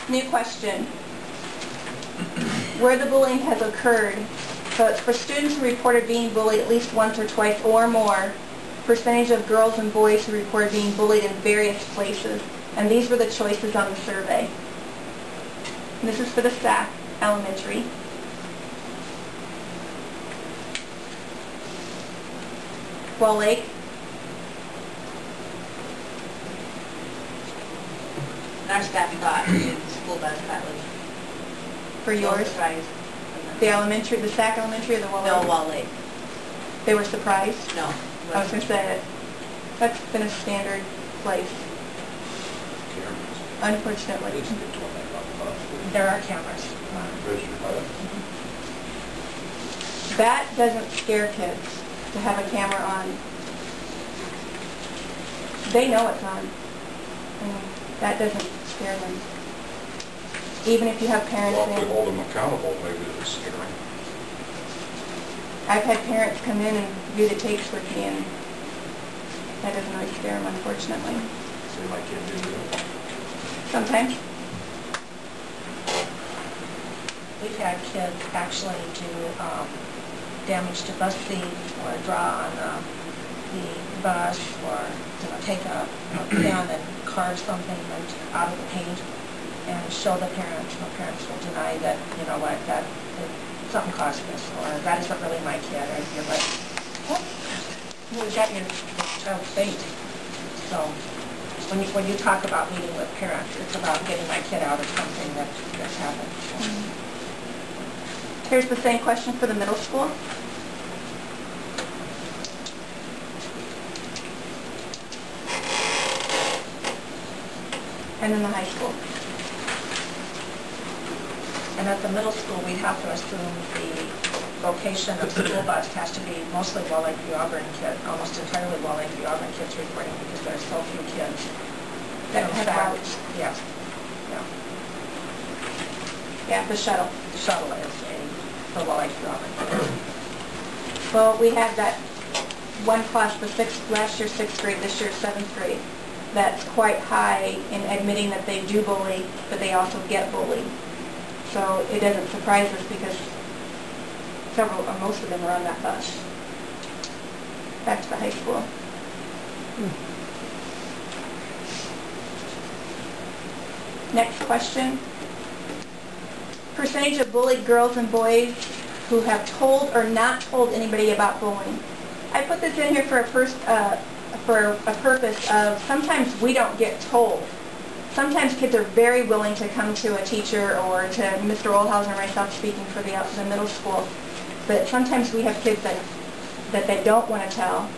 New question. Where the bullying has occurred, so it's for students who reported being bullied at least once or twice or more, percentage of girls and boys who reported being bullied in various places. And these were the choices on the survey. And this is for the Sac Elementary. Wall Lake. Our staff thought in school bus that was For yours? surprised. The elementary, the Sac Elementary or the Wall Lake? No, Wall Lake. They were surprised? No. I was going to say that's been a standard place, unfortunately. There are cameras. That doesn't scare kids to have a camera on. They know it's on. And that doesn't scare them. Even if you have parents Well, if we in. hold them accountable, maybe it's scary. I've had parents come in and view the tapes with me, and that doesn't really scare them, unfortunately. See my kid do that. Sometimes. We've had kids actually do damage to bus seats or draw on the bus, or take a pen and carve something out of the paint and show the parents. The parents will deny that, you know what, that something caused this, or that isn't really my kid, or you're like, what? You got your child's fate. So when you talk about meeting with parents, it's about getting my kid out of something that's happened. So. Here's the same question for the middle school. And then the high school. And at the middle school, we'd have to assume the location of the school bus has to be mostly Wall Lakeview Auburn kids, almost entirely Wall Lakeview Auburn kids reporting, because there's so few kids That have routes. Yes. Yeah. Yeah, the shuttle. The shuttle is for Wall Lakeview Auburn. Well, we had that one class, last year 6th grade, this year 7th grade, that's quite high in admitting that they do bully, but they also get bullied. So it doesn't surprise us because several or most of them are on that bus. Back to the high school. Next question. Percentage of bullied girls and boys who have told or not told anybody about bullying. I put this in here for a purpose of sometimes we don't get told. Sometimes kids are very willing to come to a teacher or to Mr. Oldhausen or myself speaking for the middle school, but sometimes we have kids that they don't want to tell.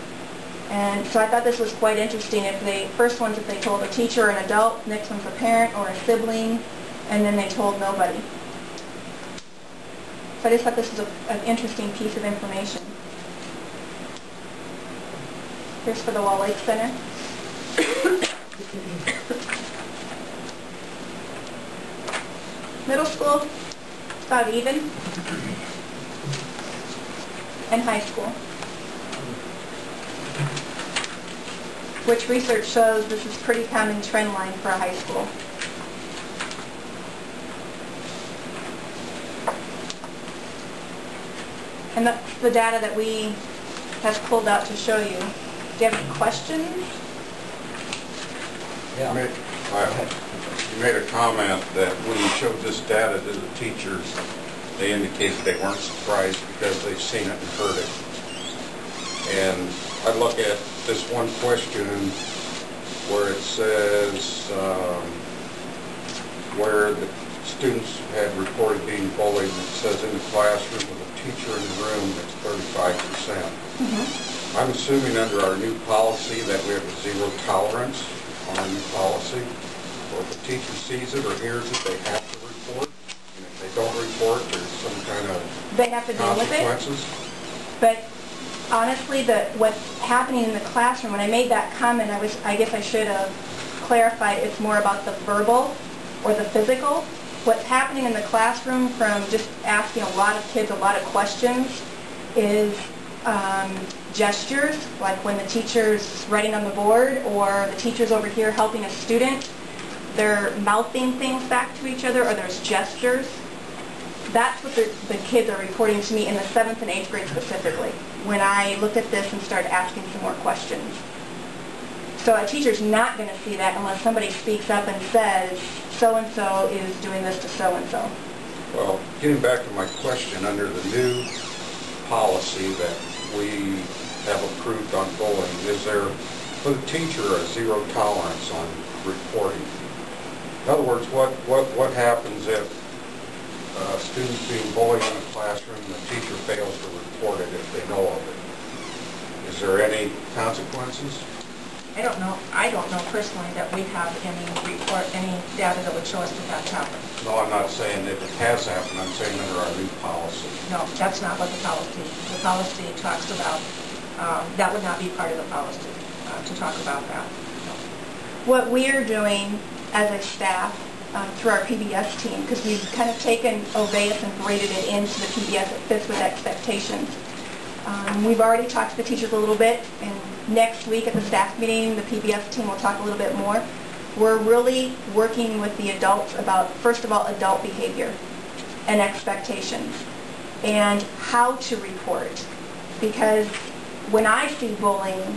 And so I thought this was quite interesting. First ones if they told a teacher or an adult, next one's a parent or a sibling, and then they told nobody. So I just thought this was an interesting piece of information. Here's for the Wall Lake Center. Middle school, about even, and high school. Which research shows this is pretty common trend line for a high school. And that's the data that we have pulled out to show you. Do you have any questions? Yeah. You made a comment that when you showed this data to the teachers, they indicated they weren't surprised because they've seen it and heard it. And I look at this one question where it says where the students had reported being bullied, and it says in the classroom with a teacher in the room, it's 35%. Mm-hmm. I'm assuming under our new policy that we have a zero tolerance on our new policy. Or if a teacher sees it or hears it, they have to report. And if they don't report, there's some kind of they have to deal with it. consequences. But honestly, what's happening in the classroom, when I made that comment, I guess I should have clarified it's more about the verbal or the physical. What's happening in the classroom from just asking a lot of kids a lot of questions is gestures, like when the teacher's writing on the board or the teacher's over here helping a student. they're mouthing things back to each other or there's gestures. That's what the kids are reporting to me in the 7th and 8th grade specifically, when I looked at this and started asking some more questions. So a teacher's not going to see that unless somebody speaks up and says, so-and-so is doing this to so-and-so. Well, getting back to my question, under the new policy that we have approved on bullying, is there, for the teacher, a zero tolerance on reporting? In other words, what happens if students being bullied in a classroom and the teacher fails to report it if they know of it? Is there any consequences? I don't know personally that we have any data that would show us that that's happened. No, I'm not saying that it has happened. I'm saying under our new policy. No, that's not what the policy talks about. That would not be part of the policy to talk about that. No. What we are doing as a staff through our PBS team, because we've kind of taken Oveus and braided it into the PBS that fits with expectations. We've already talked to the teachers a little bit, and next week at the staff meeting, the PBS team will talk a little bit more. We're really working with the adults about, first of all, adult behavior and expectations and how to report. Because when I see bullying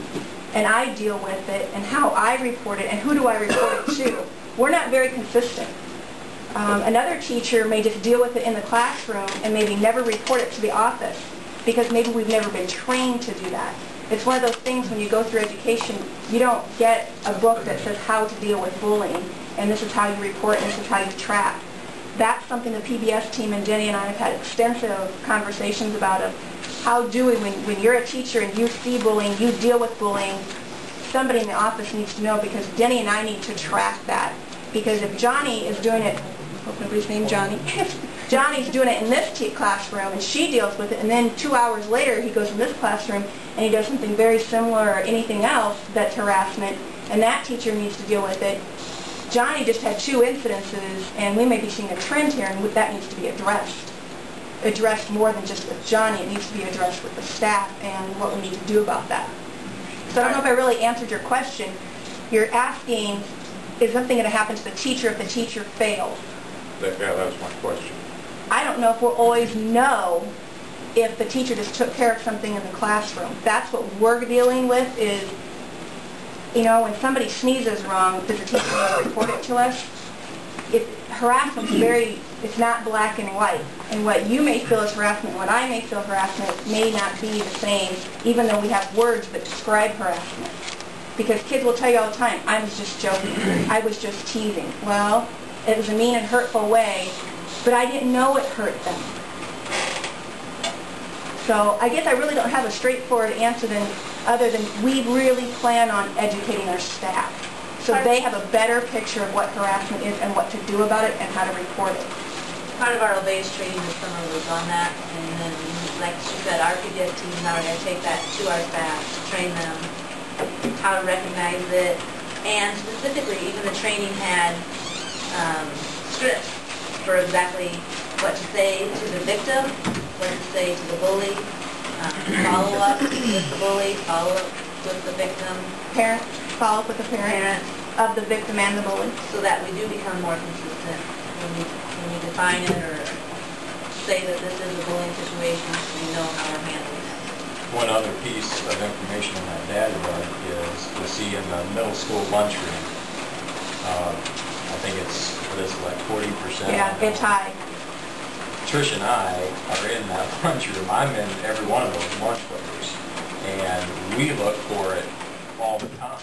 and I deal with it and how I report it and who do I report it to, we're not very consistent. Another teacher may just deal with it in the classroom and maybe never report it to the office because maybe we've never been trained to do that. It's one of those things when you go through education, you don't get a book that says how to deal with bullying and this is how you report and this is how you track. That's something the PBS team and Jenny and I have had extensive conversations about of how do we, when you're a teacher and you see bullying, you deal with bullying, somebody in the office needs to know because Jenny and I need to track that. Because if Johnny is doing it, I hope nobody's named Johnny, Johnny's doing it in this classroom and she deals with it and then 2 hours later he goes in this classroom and he does something very similar or anything else that's harassment and that teacher needs to deal with it. Johnny just had 2 incidences and we may be seeing a trend here and that needs to be addressed. Addressed more than just with Johnny, it needs to be addressed with the staff and what we need to do about that. So I don't know if I really answered your question. You're asking, is something going to happen to the teacher if the teacher fails? Yeah, that was my question. I don't know if we'll always know if the teacher just took care of something in the classroom. That's what we're dealing with is, you know, when somebody sneezes wrong, does the teacher need to report it to us? Harassment is it's not black and white. And what you may feel is harassment, what I may feel harassment may not be the same, even though we have words that describe harassment. Because kids will tell you all the time, I was just joking, I was just teasing. Well, it was a mean and hurtful way, but I didn't know it hurt them. So I guess I really don't have a straightforward answer other than we really plan on educating our staff. So they have a better picture of what harassment is and what to do about it and how to report it. Part of our Oveus training this summer was on that, and then, like she said, our PBS team now are going to take that to our staff to train them how to recognize it, and specifically, even the training had scripts for exactly what to say to the victim, what to say to the bully, follow up with the bully, follow up with the victim. Parents, follow up with the parent of the victim and the bully. So that we do become more consistent when we define it or say that this is a bullying situation, so we know how we're handling it. One other piece of information on that data run is you'll see in the middle school lunchroom, I think it's, what is it, like 40%? Yeah, it's high. Trish and I are in that lunchroom. I'm in every one of those lunch breaks, and we look for it all the time.